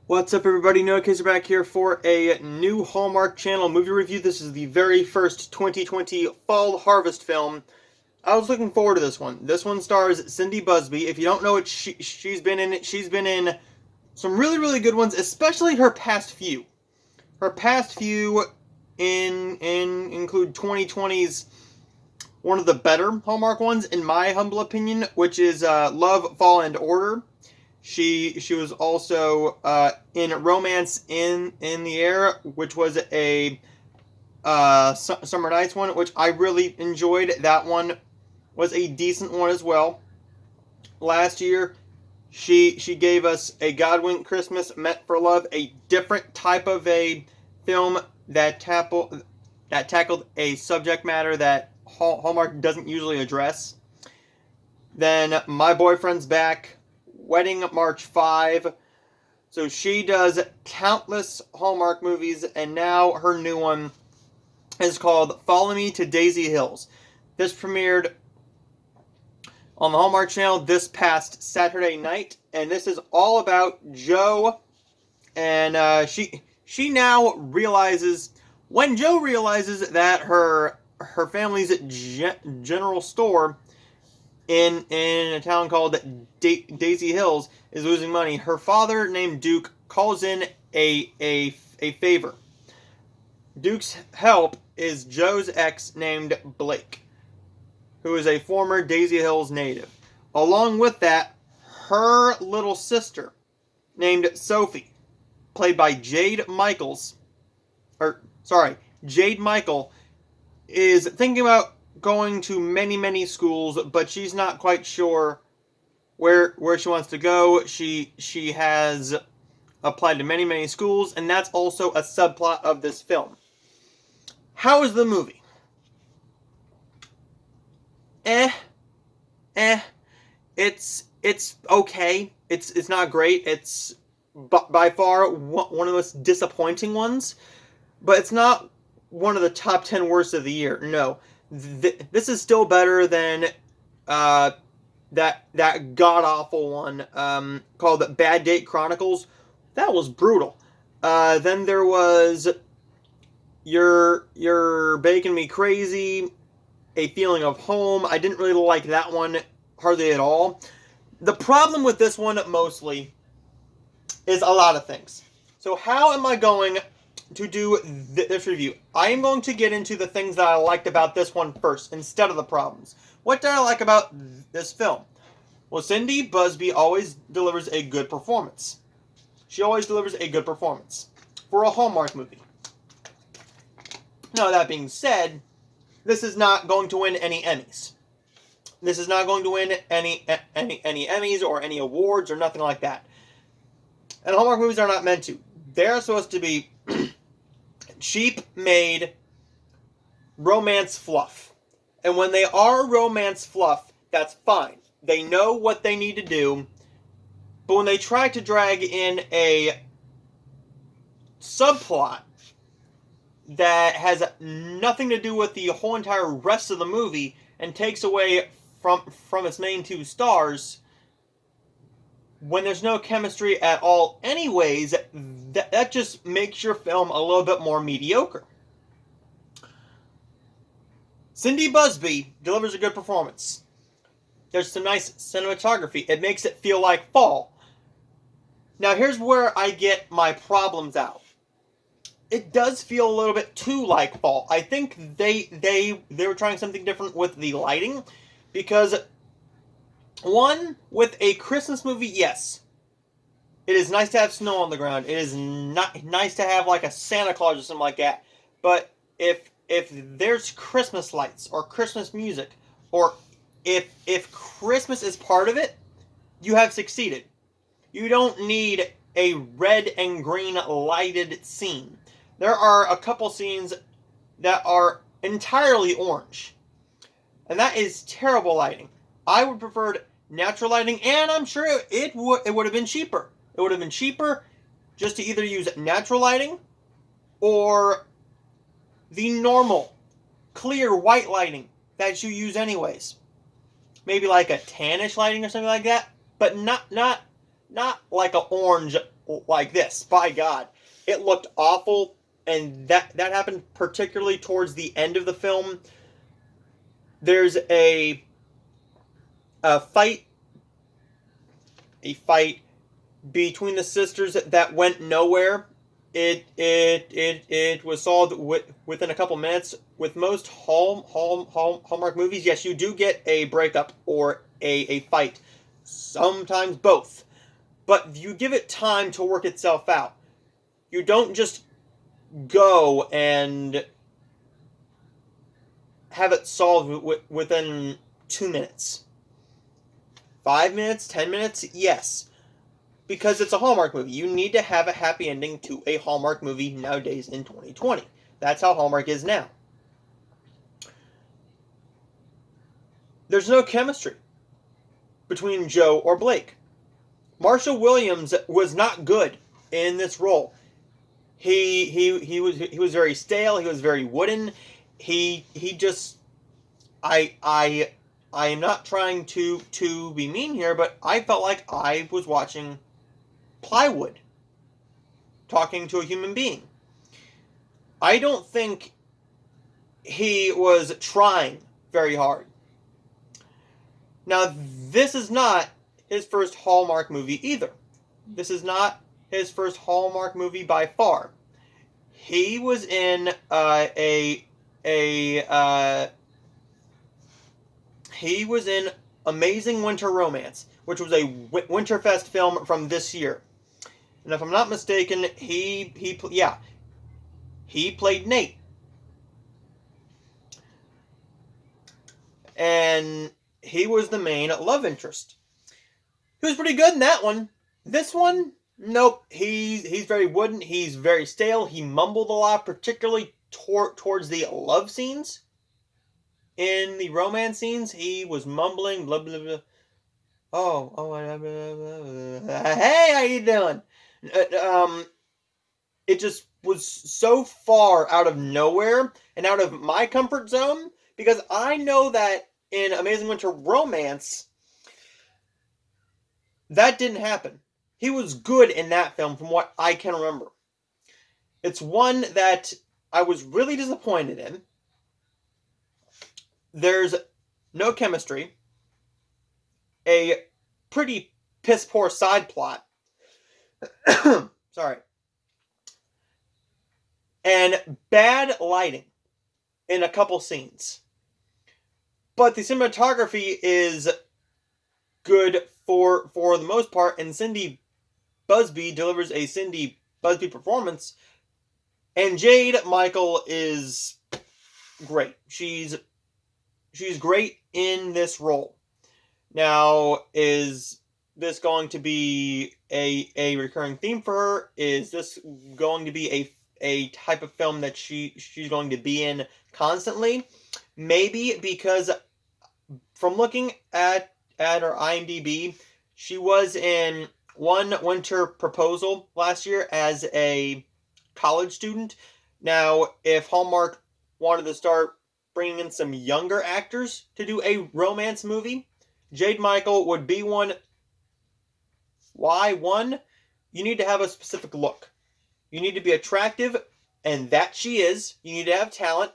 What's up, everybody? Noah Kaiser back here for a new Hallmark Channel movie review. This is the very first 2020 Fall Harvest film. I was looking forward to this one. This one stars Cindy Busby. If you don't know it, she's been in it. She's been in some really, really good ones, especially her past few. Her past few include 2020's one of the better Hallmark ones, in my humble opinion, which is Love, Fall, and Order. She was also in Romance in the Air, which was a Summer Nights one, which I really enjoyed. That one was a decent one as well. Last year, she gave us a Godwink Christmas Meant for Love, a different type of a film that tackled a subject matter that Hallmark doesn't usually address. Then My Boyfriend's Back, Wedding March 5. So she does countless Hallmark movies, and now her new one is called Follow Me to Daisy Hills. This premiered on the Hallmark Channel this past Saturday night, and this is all about Jo, and she now realizes, when Jo realizes that her family's general store in a town called Daisy Hills is losing money, her father, named Duke, calls in a favor. Duke's help is Jo's ex, named Blake, who is a former Daisy Hills native. Along with that, her little sister, named Sophie, played by Jade Michael, is thinking about going to many schools, but she's not quite sure where she wants to go. She has applied to many schools, and that's also a subplot of this film. How is the movie? It's okay. It's not great. It's by far one of the most disappointing ones, but it's not one of the top 10 worst of the year. No. This is still better than that god-awful one called Bad Date Chronicles. That was brutal. Then there was You're Baking Me Crazy, A Feeling of Home. I didn't really like that one hardly at all. The problem with this one mostly is a lot of things. So how am I going to do this review? I am going to get into the things that I liked about this one first, instead of the problems. What did I like about this film? Well, Cindy Busby always delivers a good performance. She always delivers a good performance for a Hallmark movie. Now, that being said, this is not going to win any Emmys. This is not going to win any Emmys or any awards or nothing like that. And Hallmark movies are not meant to. They're supposed to be cheap-made romance fluff. And when they are romance fluff, that's fine. They know what they need to do. But when they try to drag in a subplot that has nothing to do with the whole entire rest of the movie and takes away from its main two stars, when there's no chemistry at all anyways, that just makes your film a little bit more mediocre. Cindy Busby delivers a good performance. There's some nice cinematography. It makes it feel like fall. Now here's where I get my problems out. It does feel a little bit too like fall. I think they were trying something different with the lighting, because one, with a Christmas movie, yes, it is nice to have snow on the ground. It is not nice to have like a Santa Claus or something like that. But if there's Christmas lights or Christmas music, or if Christmas is part of it, you have succeeded. You don't need a red and green lighted scene. There are a couple scenes that are entirely orange, and that is terrible lighting. I would prefer natural lighting, and I'm sure it would have been cheaper. It would have been cheaper just to either use natural lighting or the normal clear white lighting that you use anyways. Maybe like a tannish lighting or something like that, but not not like an orange like this. By God, it looked awful, and that happened particularly towards the end of the film. There's a fight between the sisters that went nowhere. It was solved within a couple minutes. With most Hallmark movies, yes, you do get a breakup or a fight, sometimes both, but you give it time to work itself out. You don't just go and have it solved within 2 minutes. 5 minutes, 10 minutes, yes. Because it's a Hallmark movie. You need to have a happy ending to a Hallmark movie nowadays in 2020. That's how Hallmark is now. There's no chemistry between Joe or Blake. Marshall Williams was not good in this role. He was very stale. He was very wooden. He just I am not trying to be mean here, but I felt like I was watching plywood talking to a human being. I don't think he was trying very hard. Now, this is not his first Hallmark movie either. This is not his first Hallmark movie by far. He was in he was in Amazing Winter Romance, which was a Winterfest film from this year. And if I'm not mistaken, he played Nate. And he was the main love interest. He was pretty good in that one. This one, nope. He's very wooden. He's very stale. He mumbled a lot, particularly towards the love scenes. In the romance scenes, he was mumbling, blah, blah, blah. Hey, how you doing? It just was so far out of nowhere and out of my comfort zone, because I know that in Amazing Winter Romance, that didn't happen. He was good in that film from what I can remember. It's one that I was really disappointed in. There's no chemistry, a pretty piss-poor side plot, sorry, and bad lighting in a couple scenes. But the cinematography is good for the most part, and Cindy Busby delivers a Cindy Busby performance, and Jade Michael is great. She's great in this role. Now, is this going to be a recurring theme for her? Is this going to be a type of film that she's going to be in constantly? Maybe, because from looking at her IMDb, she was in One Winter Proposal last year as a college student. Now, if Hallmark wanted to start bringing in some younger actors to do a romance movie, Jade Michael would be one. Why? One, you need to have a specific look. You need to be attractive, and that she is. You need to have talent.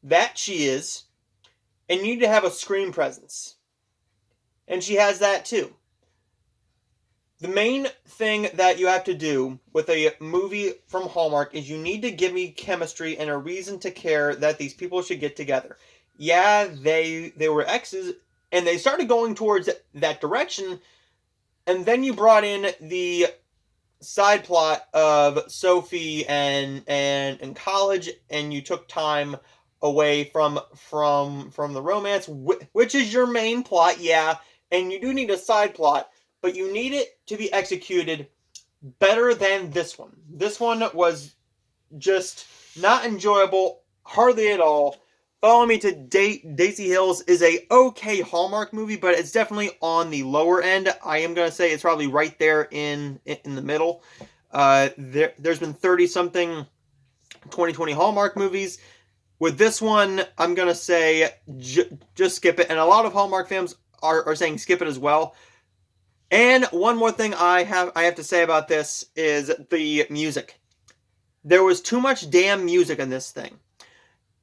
That she is. And you need to have a screen presence. And she has that too. The main thing that you have to do with a movie from Hallmark is you need to give me chemistry and a reason to care that these people should get together. Yeah, they were exes, and they started going towards that direction, and then you brought in the side plot of Sophie and college, and you took time away from the romance, which is your main plot, yeah, and you do need a side plot, but you need it to be executed better than this one. This one was just not enjoyable, hardly at all. Follow Me to Daisy Hills is a okay Hallmark movie, but it's definitely on the lower end. I am going to say it's probably right there in the middle. There's been 30-something 2020 Hallmark movies. With this one, I'm going to say just skip it. And a lot of Hallmark fans are saying skip it as well. And one more thing I have to say about this is the music. There was too much damn music in this thing.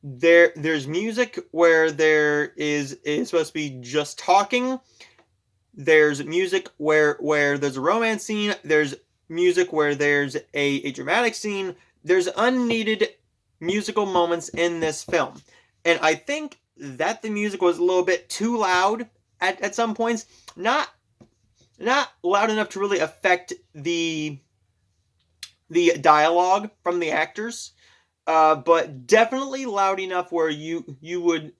There's music where there is supposed to be just talking. There's music where there's a romance scene. There's music where there's a dramatic scene. There's unneeded musical moments in this film. And I think that the music was a little bit too loud at some points. Not loud enough to really affect the dialogue from the actors, but definitely loud enough where you would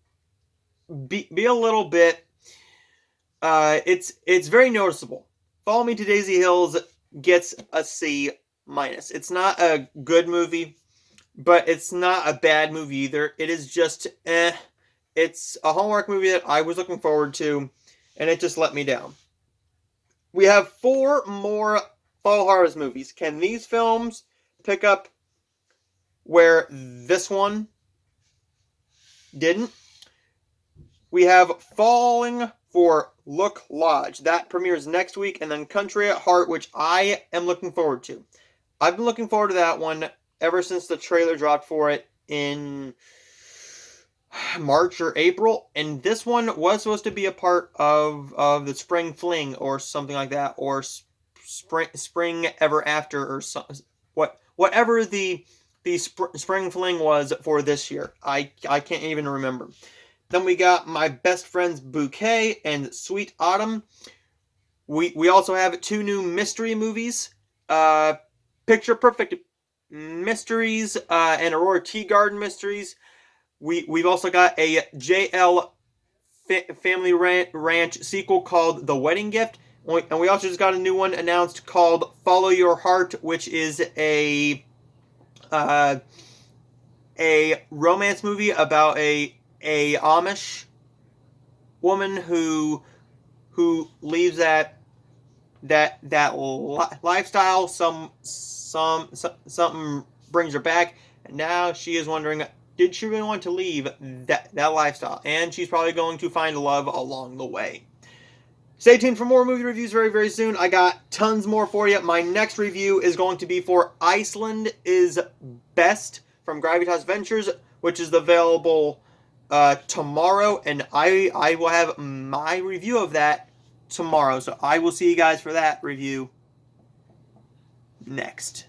be a little bit. It's very noticeable. Follow Me to Daisy Hills gets a C minus. It's not a good movie, but it's not a bad movie either. It is just It's a Hallmark movie that I was looking forward to, and it just let me down. We have 4 more Fall Harvest movies. Can these films pick up where this one didn't? We have Falling for Look Lodge. That premieres next week, and then Country at Heart, which I am looking forward to. I've been looking forward to that one ever since the trailer dropped for it in March or April, and this one was supposed to be a part of the Spring Fling or something like that, or Spring Ever After, or whatever the Spring Fling was for this year. I can't even remember. Then we got My Best Friend's Bouquet and Sweet Autumn. We also have 2 new mystery movies, Picture Perfect Mysteries and Aurora Tea Garden Mysteries. We've also got a JL Family Ranch sequel called The Wedding Gift. And we also just got a new one announced called Follow Your Heart, which is a romance movie about a Amish woman who leaves that lifestyle. Something brings her back, and now she is wondering, did she really want to leave that lifestyle? And she's probably going to find love along the way. Stay tuned for more movie reviews very, very soon. I got tons more for you. My next review is going to be for Iceland is Best from Gravitas Ventures, which is available tomorrow, and I will have my review of that tomorrow. So I will see you guys for that review next.